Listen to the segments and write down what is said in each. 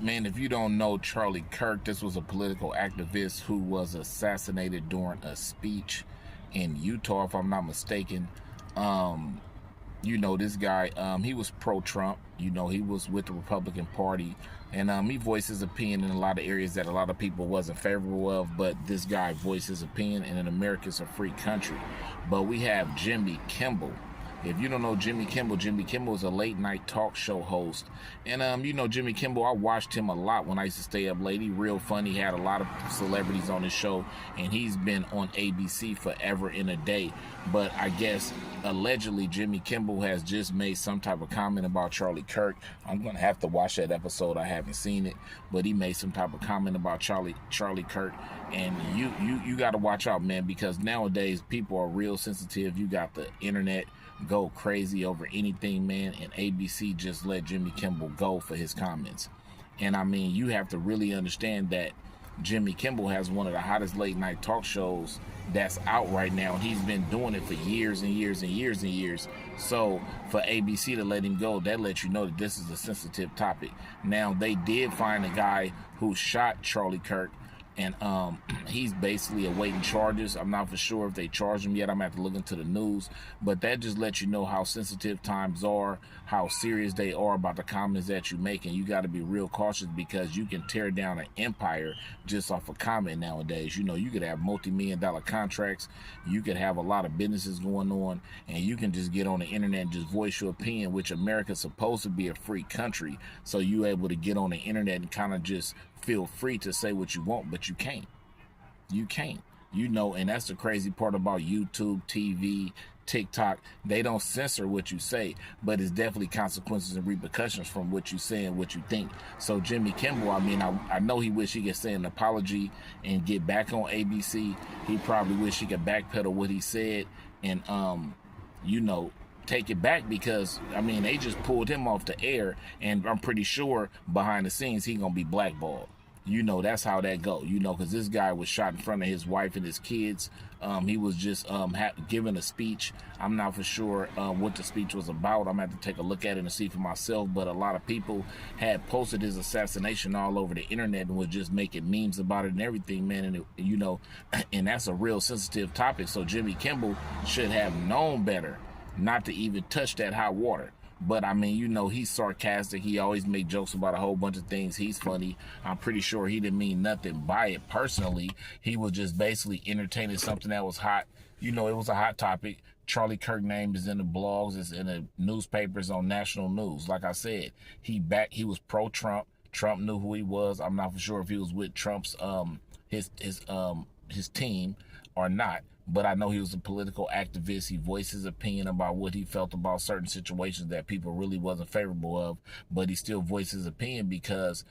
Man, if you don't know Charlie Kirk, this was a political activist who was assassinated during a speech in Utah, if I'm not mistaken. Um, this guy, he was pro-Trump. He was with the Republican Party, and he voiced his opinion in a lot of areas that a lot of people wasn't favorable of. But this guy voiced his opinion, and in America, it's a free country. But we have Jimmy Kimmel. If you don't know Jimmy Kimmel is a late night talk show host. And Jimmy Kimmel, I watched him a lot when I used to stay up late. He real funny. He had a lot of celebrities on his show, and he's been on ABC forever and a day. But I guess allegedly Jimmy Kimmel has just made some type of comment about Charlie Kirk. I'm gonna have to watch that episode. I haven't seen it, but he made some type of comment about Charlie Kirk. And you got to watch out, man, because nowadays people are real sensitive. You got the internet go crazy over anything, man, and ABC just let Jimmy Kimmel go for his comments. And I mean, you have to really understand that Jimmy Kimmel has one of the hottest late night talk shows that's out right now, and he's been doing it for years and years and years and years. So for ABC to let him go, that lets you know that this is a sensitive topic. Now, they did find a guy who shot Charlie Kirk, and he's basically awaiting charges. I'm not for sure if they charged him yet. I'm gonna have to look into the news, but that just lets you know how sensitive times are, how serious they are about the comments that you make, and you got to be real cautious because you can tear down an empire just off a comment nowadays. You could have multi-million-dollar contracts, you could have a lot of businesses going on, and you can just get on the internet and just voice your opinion, which America's supposed to be a free country, so you able to get on the internet and kind of just feel free to say what you want, but you can't. You can't. And that's the crazy part about YouTube, TV, TikTok. They don't censor what you say, but it's definitely consequences and repercussions from what you say and what you think. So Jimmy Kimmel, I mean, I know he wish he could say an apology and get back on ABC. He probably wish he could backpedal what he said and, take it back, because I mean they just pulled him off the air, and I'm pretty sure behind the scenes he gonna be blackballed. That's how that go. Because this guy was shot in front of his wife and his kids. He was just giving a speech. I'm not for sure what the speech was about. I'm gonna have to take a look at it and see for myself. But a lot of people had posted his assassination all over the internet and was just making memes about it and everything, man. And and that's a real sensitive topic. So Jimmy Kimmel should have known better not to even touch that hot water. But I mean, he's sarcastic. He always make jokes about a whole bunch of things. He's funny. I'm pretty sure he didn't mean nothing by it personally. He was just basically entertaining something that was hot. It was a hot topic. Charlie Kirk name is in the blogs, it's in the newspapers, on national news. Like I said, he was pro-Trump. Trump knew who he was. I'm not for sure if he was with Trump's his team or not. But I know he was a political activist. He voiced his opinion about what he felt about certain situations that people really wasn't favorable of. But he still voiced his opinion because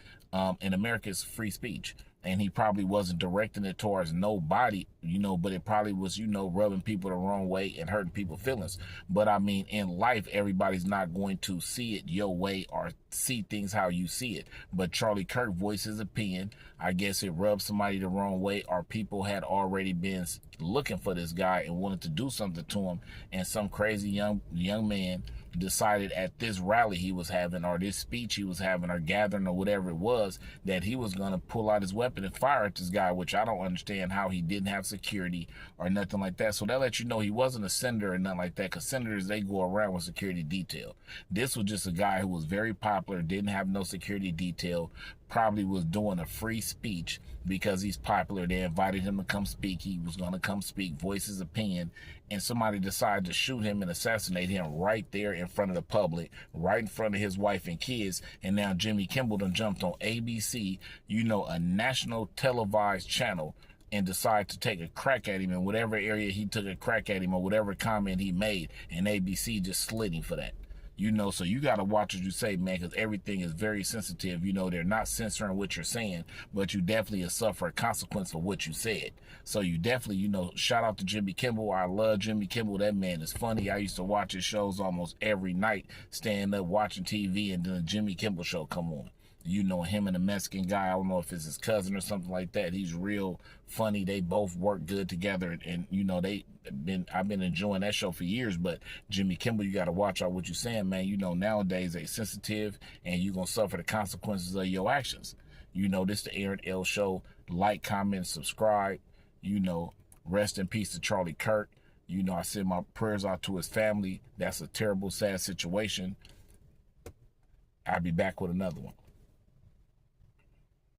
in America it's free speech. And he probably wasn't directing it towards nobody, but it probably was, rubbing people the wrong way and hurting people's feelings. But I mean, in life, everybody's not going to see it your way or see things how you see it. But Charlie Kirk voiced his opinion. I guess it rubbed somebody the wrong way, or people had already been looking for this guy and wanted to do something to him. And some crazy young man decided at this rally he was having, or this speech he was having, or gathering, or whatever it was, that he was going to pull out his weapon and fire at this guy, which I don't understand how he didn't have security or nothing like that. So that lets you know he wasn't a senator or nothing like that, because senators, they go around with security detail. This was just a guy who was very popular, didn't have no security detail, probably was doing a free speech because he's popular. They invited him to come speak. He was going to come speak, voice his opinion, and somebody decided to shoot him and assassinate him right there in front of the public, right in front of his wife and kids. And now Jimmy Kimmel done jumped on ABC, a national televised channel, and decided to take a crack at him in whatever area he took a crack at him or whatever comment he made, and ABC just slid him for that. So you got to watch what you say, man, because everything is very sensitive. They're not censoring what you're saying, but you definitely suffer a consequence for what you said. So you definitely, shout out to Jimmy Kimmel. I love Jimmy Kimmel. That man is funny. I used to watch his shows almost every night, staying up watching TV, and then the Jimmy Kimmel show come on. You know, him and a Mexican guy, I don't know if it's his cousin or something like that. He's real funny. They both work good together, and you know, I've been enjoying that show for years. But Jimmy Kimmel, you got to watch out what you're saying, man. You know, nowadays they sensitive, and you're gonna suffer the consequences of your actions. You know, this the Aaron L Show. Like, comment, subscribe. You know, rest in peace to Charlie Kirk. You know, I send my prayers out to his family. That's a terrible, sad situation. I'll be back with another one.